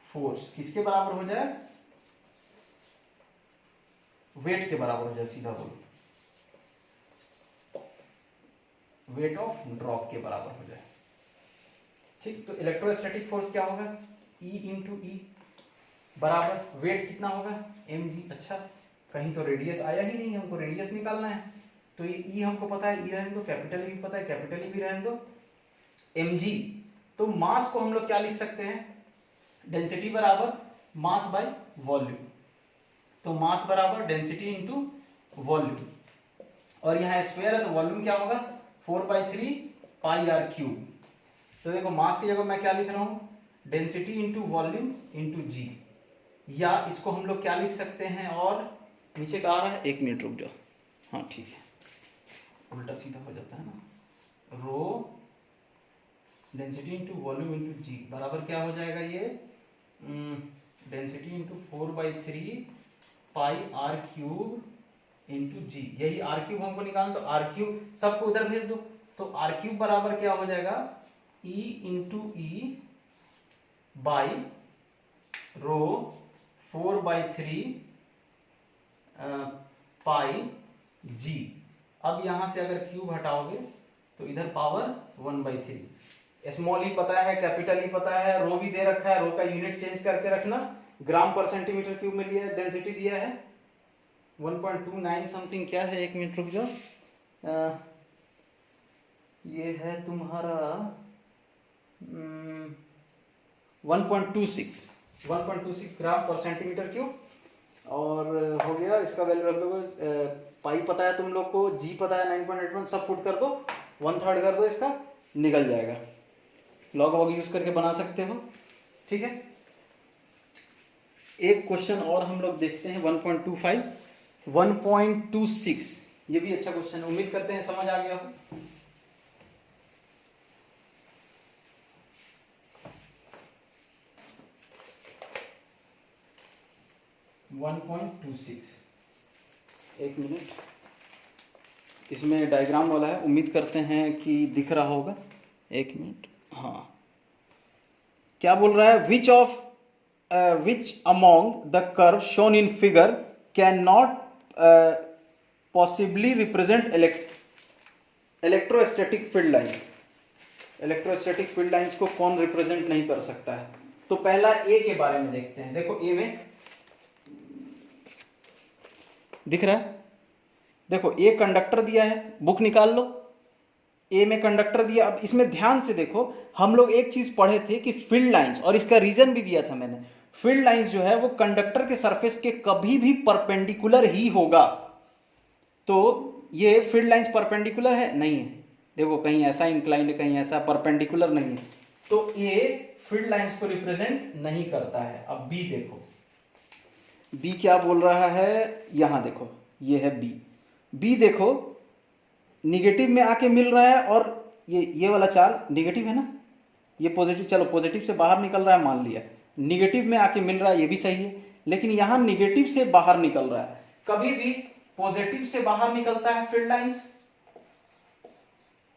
फोर्स किसके बराबर हो जाए? वेट के बराबर हो जाए, सीधा बोलो, वेट ऑफ ड्रॉप के बराबर हो जाए। ठीक, तो इलेक्ट्रोस्टैटिक फोर्स क्या होगा? E इंटू E बराबर वेट कितना होगा? mg। अच्छा, कहीं तो रेडियस आया ही नहीं, हमको रेडियस निकालना है, तो ये E हमको पता है, E रहने दो, कैपिटल E भी पता है, कैपिटल E भी रहने दो, mg। तो मास को हम लोग क्या लिख सकते हैं? डेंसिटी बराबर मास बाय वॉल्यूम, तो मास बराबर डेंसिटी इंटू वॉल्यूम, और यहाँ स्क्वायर है तो वॉल्यूम क्या होगा? 4/3 πr³। तो देखो मास की जगह मैं क्या लिख रहा हूं? डेंसिटी इंटू वॉल्यूम इंटू जी। या इसको हम लोग क्या लिख सकते हैं, और नीचे का आ रहा है, 1 मिनट रुक जाओ, हाँ ठीक है, उल्टा सीधा हो जाता है ना, rho density into volume into G बराबर क्या हो जाएगा, ये density into 4/3 pi R cube into G, यही आर क्यूब हमको निकालना, तो आर क्यूब सबको उधर भेज दो, तो आर क्यूब बराबर क्या हो जाएगा, E into E by rho 4/3 पाई जी। अब यहां से अगर क्यूब हटाओगे तो इधर पावर 1/3, स्मॉल ई पता है, कैपिटल ई पता है, रो भी दे रखा है, रो का यूनिट चेंज करके रखना, ग्राम पर सेंटीमीटर क्यूब में लिया है, डेंसिटी दिया है 1.29 समथिंग, क्या है, 1 मिनट रुक जाओ, ये है तुम्हारा 1.26 ग्राम पर सेंटीमीटर क्यूब, और हो गया इसका वैल्यू रख दो, पाई पता है तुम लोग को, जी पता है 9.81, सब पुट कर दो, 1/3 कर दो, इसका निकल जाएगा, लॉग वॉग यूज करके बना सकते हो, ठीक है। एक क्वेश्चन और हम लोग देखते हैं, 1.26, ये भी अच्छा क्वेश्चन है, उम्मीद करते हैं समझ आ गया हो। एक मिनट, इसमें डायग्राम वाला है, उम्मीद करते हैं कि दिख रहा होगा, 1 मिनट, हाँ, क्या बोल रहा है, which among the curve shown in figure can not possibly represent electrostatic field lines, electrostatic field lines को कौन रिप्रेजेंट नहीं कर सकता है। तो पहला ए के बारे में देखते हैं, देखो ए में दिख रहा है, देखो ए कंडक्टर दिया है, बुक निकाल लो, ए में कंडक्टर दिया। अब इसमें ध्यान से देखो, हम लोग एक चीज पढ़े थे कि फील्ड लाइंस, और इसका रीजन भी दिया था मैंने, फील्ड लाइंस जो है वो कंडक्टर के सरफेस के कभी भी परपेंडिकुलर ही होगा। तो ये फील्ड लाइंस परपेंडिकुलर है, नहीं है, देखो कहीं ऐसा इंक्लाइंड, कहीं ऐसा, परपेंडिकुलर नहीं है, तो ए फील्ड लाइंस को रिप्रेजेंट नहीं करता है। अब बी देखो, बी क्या बोल रहा है, यहां देखो, ये है बी, बी देखो निगेटिव में आके मिल रहा है, और ये वाला चार्ज निगेटिव है ना, ये पॉजिटिव, चलो पॉजिटिव से बाहर निकल रहा है मान लिया, निगेटिव में आके मिल रहा है, ये भी सही है, लेकिन यहां निगेटिव से बाहर निकल रहा है। कभी भी पॉजिटिव से बाहर निकलता है फील्ड लाइंस,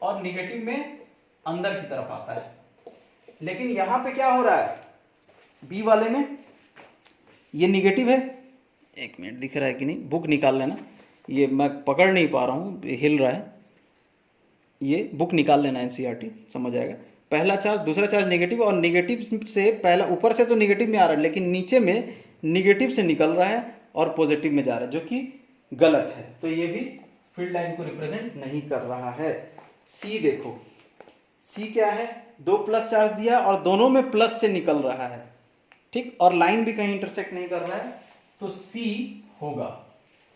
और निगेटिव में अंदर की तरफ आता है, लेकिन यहां पे क्या हो रहा है, बी वाले में ये निगेटिव है, 1 मिनट दिख रहा है कि नहीं, बुक निकाल लेना, ये मैं पकड़ नहीं पा रहा हूँ, हिल रहा है, ये बुक निकाल लेना, एनसीईआरटी समझ आएगा। पहला चार्ज दूसरा चार्ज नेगेटिव, और नेगेटिव से पहला ऊपर से तो नेगेटिव में आ रहा है, लेकिन नीचे में नेगेटिव से निकल रहा है और पॉजिटिव में जा रहा है, जो कि गलत है, तो ये भी फील्ड लाइन को रिप्रेजेंट नहीं कर रहा है। सी देखो, सी क्या है, 2 प्लस चार्ज दिया और दोनों में प्लस से निकल रहा है, ठीक, और लाइन भी कहीं इंटरसेक्ट नहीं कर रहा है, तो सी होगा,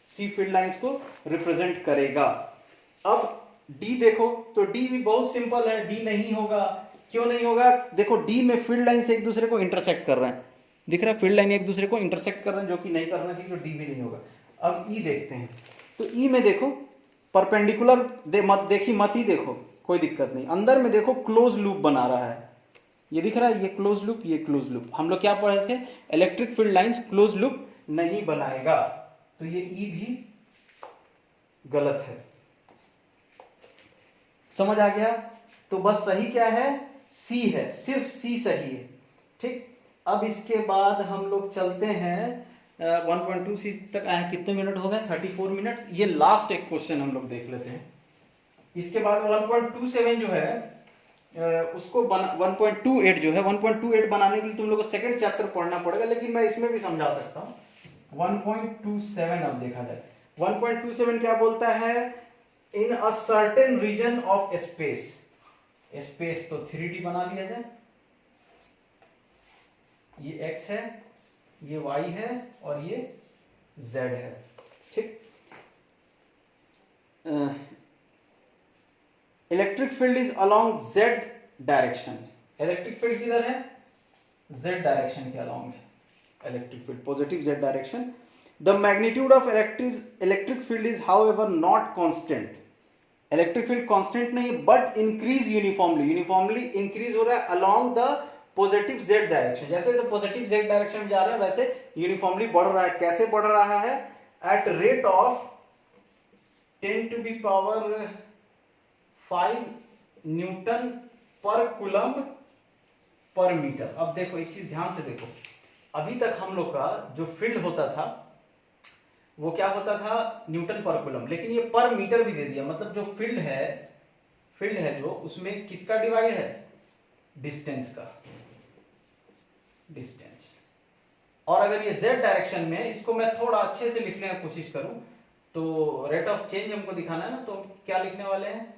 सी फील्ड लाइंस को रिप्रेजेंट करेगा। अब डी देखो, तो डी भी बहुत सिंपल है, डी नहीं होगा, क्यों नहीं होगा, देखो डी में फील्ड लाइन से एक दूसरे को इंटरसेक्ट कर रहे हैं, दिख रहा है, फील्ड लाइन एक दूसरे को इंटरसेक्ट कर रहे हैं, जो कि नहीं करना चाहिए, तो डी भी नहीं होगा। अब ई देखते हैं, तो ई में देखो परपेंडिकुलर देखी मत ही देखो, कोई दिक्कत नहीं, अंदर में देखो क्लोज लूप बना रहा है, ये दिख रहा है, ये क्लोज लूप, ये क्लोज लूप, हम लोग क्या पढ़े थे, electric field lines close loop नहीं बनाएगा, तो ये ई भी गलत है। समझ आ गया, तो बस सही क्या है, सी है, सिर्फ सी सही है, ठीक। अब इसके बाद हम लोग चलते हैं 1.2 तक आए, कितने मिनट हो गए, 34 मिनट। ये लास्ट एक क्वेश्चन हम लोग देख लेते हैं, इसके बाद 1.27 जो है उसको 1.28 जो है, 1.28 बनाने के लिए तुम लोग को सेकंड चैप्टर पढ़ना पड़ेगा, लेकिन मैं इसमें भी समझा सकता हूँ। 1.27 अब देखा जाए, 1.27 क्या बोलता है, in a certain region of space, space तो 3D बना लिया जाए, ये x है, ये y है, और ये z है, ठीक। Electric field is along z direction, electric field किधर है, z डायरेक्शन के अलोंग है, electric field, positive z direction. The magnitude of electric field is however not constant, electric field constant नहीं है, बट इंक्रीज यूनिफॉर्मली इंक्रीज हो रहा है along the positive z direction. जैसे जैसे पॉजिटिव z डायरेक्शन में जा रहे हैं वैसे यूनिफॉर्मली बढ़ रहा है। कैसे बढ़ रहा है? एट रेट ऑफ 10⁵ न्यूटन पर कूलम्ब पर मीटर। अब देखो एक चीज ध्यान से देखो, अभी तक हम लोग का जो फील्ड होता था वो क्या होता था? न्यूटन पर कूलम्ब, लेकिन ये पर मीटर भी दे दिया। मतलब जो फील्ड है जो, उसमें किसका डिवाइड है? डिस्टेंस का, डिस्टेंस। और अगर ये z डायरेक्शन में, इसको मैं थोड़ा अच्छे से लिखने की कोशिश करूं तो रेट ऑफ चेंज हमको दिखाना है ना, तो क्या लिखने वाले हैं?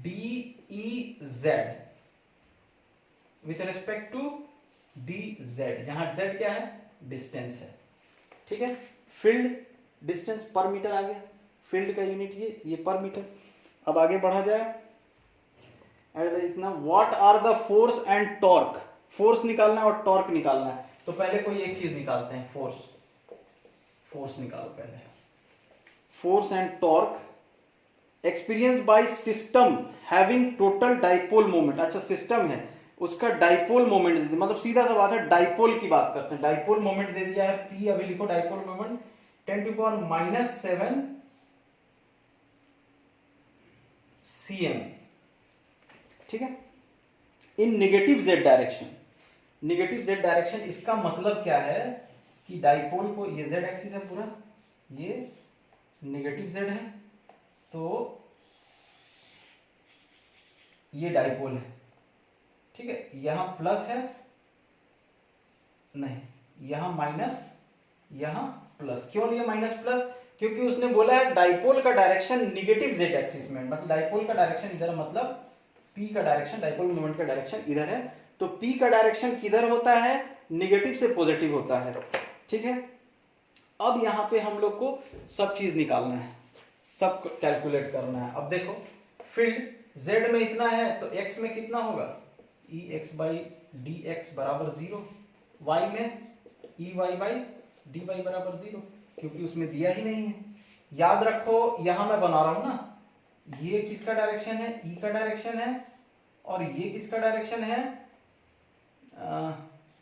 dEz with respect to dz, जहां z क्या है? डिस्टेंस है। ठीक है, फील्ड डिस्टेंस पर मीटर आ गया, फील्ड का यूनिट ये पर मीटर। अब आगे बढ़ा जाए, इतना what are the force and torque, force निकालना है और टॉर्क निकालना है। तो पहले कोई एक चीज निकालते हैं, फोर्स निकालो पहले। Force and torque experience by system having total dipole moment. अच्छा, सिस्टम है, उसका डाइपोल मोमेंट दे दिया, मतलब सीधा सा बात है, डाइपोल की बात करते हैं। डाइपोल मोमेंट दे दिया है P, अभी लिखो डाइपोल मोमेंट 10⁻⁷ cm। ठीक है, in negative z direction. Negative z direction, इसका मतलब क्या है कि डाइपोल को, ये z एक्सिस है पूरा, ये नेगेटिव z है, तो ये डाइपोल है। ठीक है, यहां प्लस है, नहीं यहां माइनस, यहां प्लस। क्यों लिया माइनस प्लस? क्योंकि उसने बोला है डाइपोल का डायरेक्शन नेगेटिव z एक्सिस में, मतलब डाइपोल का डायरेक्शन इधर, मतलब P का डायरेक्शन, डाइपोल मोमेंट का डायरेक्शन इधर है, तो P का डायरेक्शन किधर होता है? नेगेटिव से पॉजिटिव होता है। ठीक है, अब यहां पे हम लोग को सब चीज निकालना है, सब कैलकुलेट करना है। अब देखो, फील्ड z में इतना है तो x में कितना होगा? Ex/dx बराबर 0, y में Ey/dy बराबर 0, क्योंकि उसमें दिया ही नहीं है। याद रखो, यहां मैं बना रहा हूं ना, ये किसका डायरेक्शन है? E का डायरेक्शन है, और ये किसका डायरेक्शन है?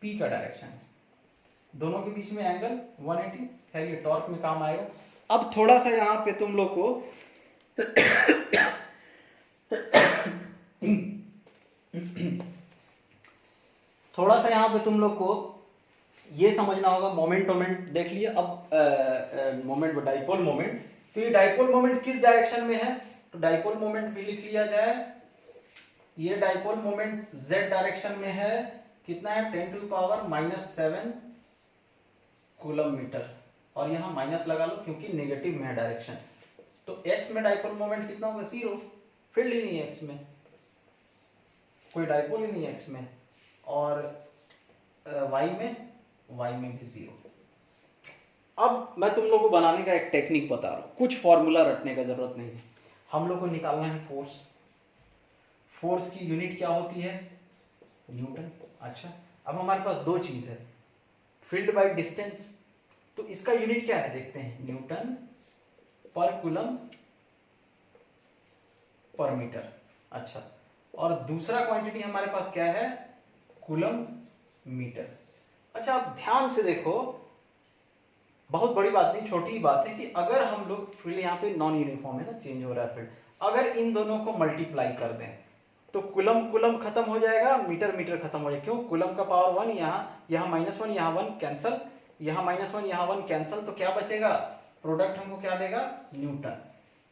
P का डायरेक्शन है। दोनों के बीच में एंगल 180। खैर ये टॉर्क में काम आएगा। अब थोड़ा सा यहाँ पे तुम लोग को थोड़ा सा यहाँ पे तुम लोग को ये समझना होगा। मोमेंट देख लिया। अब मोमेंट, डाइपोल मोमेंट, तो ये डाइपोल मोमेंट किस डायरेक्शन में है? तो डाइपोल मोमेंट भी लिख लिया जाए। ये डाइपोल मोमेंट z डायरेक्शन में है, कितना है? 10⁻⁷ कूलम मीटर, और यहां माइनस लगा लो क्योंकि नेगेटिव में है डायरेक्शन। तो x में डाइपोल मोमेंट कितना होगा? 0, फील्ड ही नहीं है x में, कोई डाइपोल ही नहीं है x में, और y में भी 0। अब मैं तुम लोग को बनाने का एक टेक्निक बता रहा हूं, कुछ फॉर्मूला रटने का जरूरत नहीं है। हम लोग को निकालना है फोर्स। फोर्स की यूनिट क्या होती है? न्यूटन। अच्छा, अब हमारे पास दो चीज है, फील्ड बाय डिस्टेंस, तो इसका यूनिट क्या है देखते हैं, Newton per coulomb per metre. अच्छा, और दूसरा क्वांटिटी हमारे पास क्या है? Coulomb metre. अच्छा, अब ध्यान से देखो, बहुत बड़ी बात नहीं, छोटी ही बात है कि अगर हम लोग, फील्ड यहाँ पे नॉन यूनिफॉर्म है ना, चेंज हो रहा है फील्ड, अगर इन दोनों को मल्टीप्लाई कर दें तो कूलम खत्म हो जाएगा, मीटर खत्म हो जाएगा। क्यों? कूलम का पावर 1, यहाँ -1, यहाँ 1 कैंसल, यहाँ -1, यहाँ 1 कैंसल, तो क्या बचेगा? प्रोडक्ट हमको क्या देगा? न्यूटन।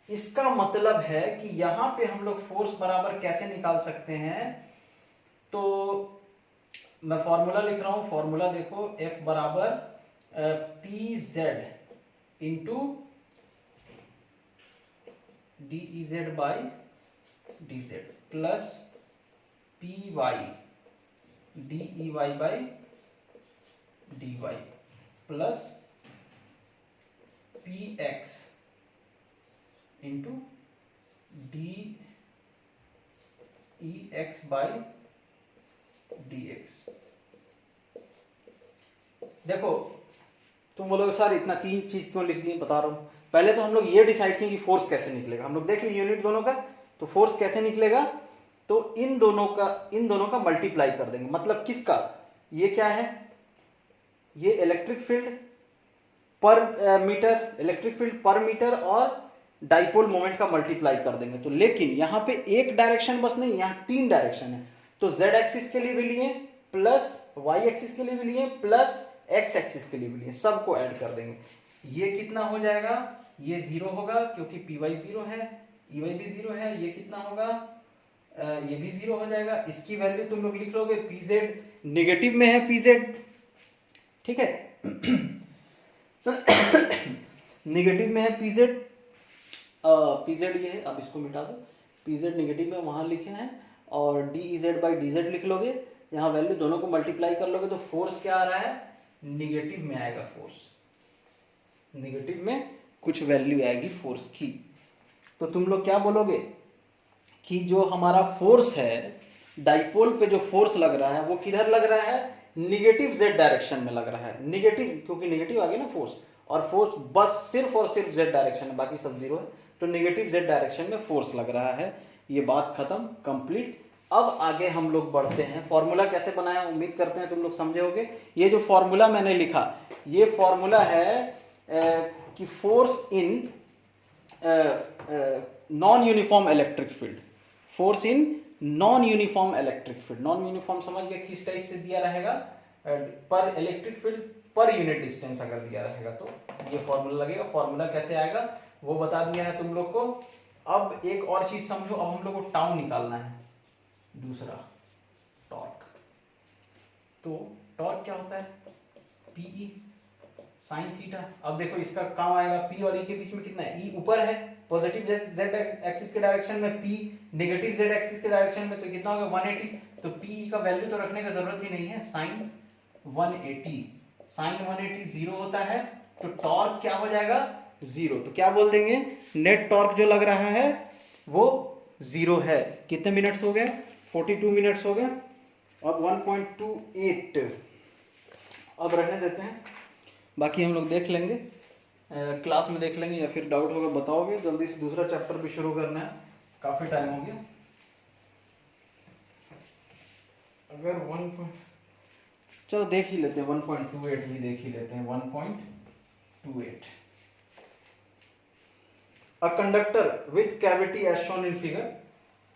इसका मतलब है कि यहां पे हम लोग फोर्स बराबर कैसे निकाल सकते हैं? तो मैं फॉर्मूला लिख रहा हूं, फॉर्मूला देखो, F बराबर PZ into DEZ/dz plus PY DEY/dy plus PX into DEX/dx। देखो तुम बोलोगे सर इतना 3 चीज क्यों लिख दिए, बता रहा हूँ। पहले तो हम लोग ये डिसाइड किए कि फोर्स कैसे निकलेगा। हम लोग देख लिए यूनिट दोनों का, तो फोर्स कैसे निकलेगा, तो इन दोनों का मल्टीप्लाई कर देंगे। मतलब किसका, ये क्या है, ये इलेक्ट्रिक फील्ड पर मीटर और डाइपोल मोमेंट का मल्टीप्लाई कर देंगे। तो लेकिन यहां पे एक डायरेक्शन बस नहीं, यहां 3 डायरेक्शन है। तो z एक्सिस के लिए भी लिए, प्लस y एक्सिस के लिए भी लिए, प्लस x एक्सिस के लिए भी लिए, सबको ऐड कर देंगे। ये कितना हो जाएगा, ये 0 होगा क्योंकि py 0 है, ey भी 0 है। ये कितना होगा, ये भी 0 हो जाएगा। इसकी वैल्यू तुम लोग लिख लोगे, pz नेगेटिव में है, pz ठीक है नेगेटिव में है pz, ये है, अब इसको मिटा दो, pz नेगेटिव में वहां लिखे हैं, और dez/dz लिख लोगे। यहाँ वैल्यू दोनों को मल्टीप्लाई कर लोगे तो फोर्स क्या आ रहा है, निगेटिव में आएगा। फोर्स निगेटिव में कुछ वैल्यू आएगी फोर्स की। तो तुम लोग क्या बोलोगे कि जो हमारा फोर्स है, डाइपोल पे जो फोर्स लग रहा है वो किधर लग रहा है, निगेटिव z डायरेक्शन में लग रहा है। निगेटिव क्योंकि निगेटिव आ गया ना फोर्स, और फोर्स बस सिर्फ और सिर्फ z डायरेक्शन है, बाकी सब 0 है। तो निगेटिव z डायरेक्शन में फोर्स लग रहा है। ये बात खत्म, कंप्लीट। अब आगे हम लोग बढ़ते हैं। फॉर्मूला कैसे बनाया, उम्मीद करते हैं तुम लोग समझे होगे। ये जो फॉर्मूला मैंने लिखा, ये फॉर्मूला है कि force in non uniform electric field, force in non uniform electric field. Non uniform समझ गए किस टाइप से दिया रहेगा, पर electric field per unit distance अगर दिया रहेगा तो ये फॉर्मूला लगेगा। फॉर्मूला कैसे आएगा वो बता दिया है तुम लोग को। अब एक और चीज समझो, अब हम लोग को टाउ निकालना है, दूसरा टॉर्क। तो टॉर्क क्या होता है, पीई साइन थीटा। अब देखो इसका काम आएगा, पी और ई के बीच में कितना है, ई ऊपर है पॉजिटिव z एक्सिस के डायरेक्शन में, पी नेगेटिव z एक्सिस के डायरेक्शन में, तो कितना होगा 180। तो पी का वैल्यू तो रखने का जरूरत ही नहीं है, साइन 180, साइन 180 0 होता है। तो टॉर्क क्या हो जाएगा, 0। तो क्या बोल देंगे, नेट टॉर्क जो लग रहा है वो 0 है। कितने मिनट्स हो गए, 42 मिनट्स हो गए। अब 1.28 अब रहने देते हैं, बाकी हम लोग देख लेंगे क्लास में, देख लेंगे, या फिर डाउट होगा बताओगे। जल्दी से दूसरा चैप्टर भी शुरू करना है, काफी टाइम हो गया। अगर चलो देख ही लेते हैं, 1.28 भी देख ही लेते हैं। 1.28 a conductor with cavity as shown in figure.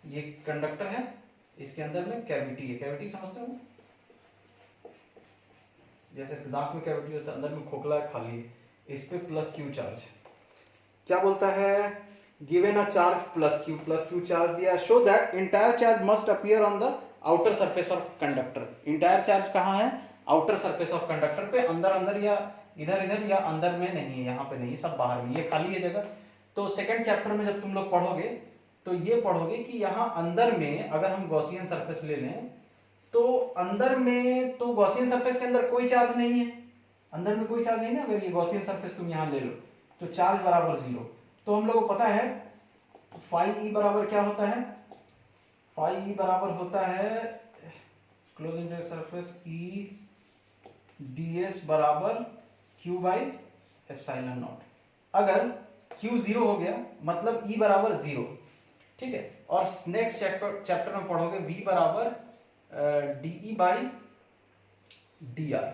ये कंडक्टर है, इसके अंदर में कैविटी है। कैविटी समझते हो, जैसे दांत में कैविटी होता है, अंदर में खोखला है, खाली है। इस पे प्लस क्यू चार्ज, क्या बोलता है, given a charge plus Q charge दिया, show that entire charge must appear on the outer surface of conductor. Entire charge कहाँ है, आउटर सरफेस ऑफ कंडक्टर पे, अंदर या इधर या अंदर में नहीं है, यहाँ पे नहीं, सब बाहर में, ये खाली है जगह। तो सेकंड चैप्टर में जब तुम लोग पढ़ोगे तो ये पढ़ोगे कि यहाँ अंदर में अगर हम गॉसियन सरफेस ले लें, तो अंदर में, तो गॉसियन सरफेस के अंदर कोई चार्ज नहीं है, अंदर में कोई चार्ज नहीं है। अगर ये गॉसियन सरफेस तुम यहाँ ले लो तो चार्ज बराबर 0। तो हम लोग को पता है फाई ई बराबर क्या होता है, फाई ई बराबर होता है close interface surface E ds बराबर q बाई एप्सिलॉन नॉट। अगर q 0 हो गया मतलब e बराबर 0, ठीक है। और नेक्स्ट चैप्टर में पढ़ोगे v बराबर de बाई dr,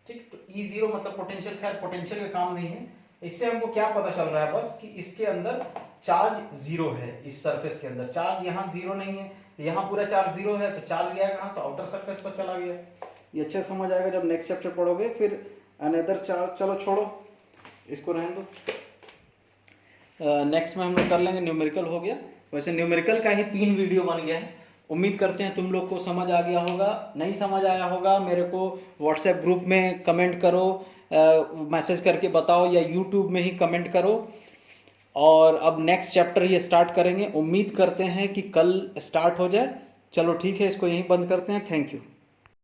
ठीक। तो E 0 मतलब पोटेंशियल, खैर पोटेंशियल का काम नहीं है। इससे हमको क्या पता चल रहा है बस कि इसके अंदर चार्ज 0 है, इस सरफेस के अंदर चार्ज यहाँ 0 नहीं है, यहाँ पूरा चार्ज 0 है। तो चार्ज गया कहाँ, तो आउटर सरफेस पर चला गया। ये अच्छे समझ आएगा जब नेक्स्ट चैप्टर पढ़ोगे। फिर अनदर चार्ज, चलो छोड़ो इसको, रहने दो। नेक्स्ट में हम लोग कर लेंगे न्यूमेरिकल। हो गया, वैसे न्यूमेरिकल का ही 3 वीडियो बन गया है। उम्मीद करते हैं तुम लोग को समझ आ गया होगा। नहीं समझ आया होगा मेरे को व्हाट्सएप ग्रुप में कमेंट करो, मैसेज करके बताओ, या यूट्यूब में ही कमेंट करो। और अब नेक्स्ट चैप्टर ये स्टार्ट करेंगे, उम्मीद करते हैं कि कल स्टार्ट हो जाए। चलो ठीक है, इसको यहीं बंद करते हैं। Thank you.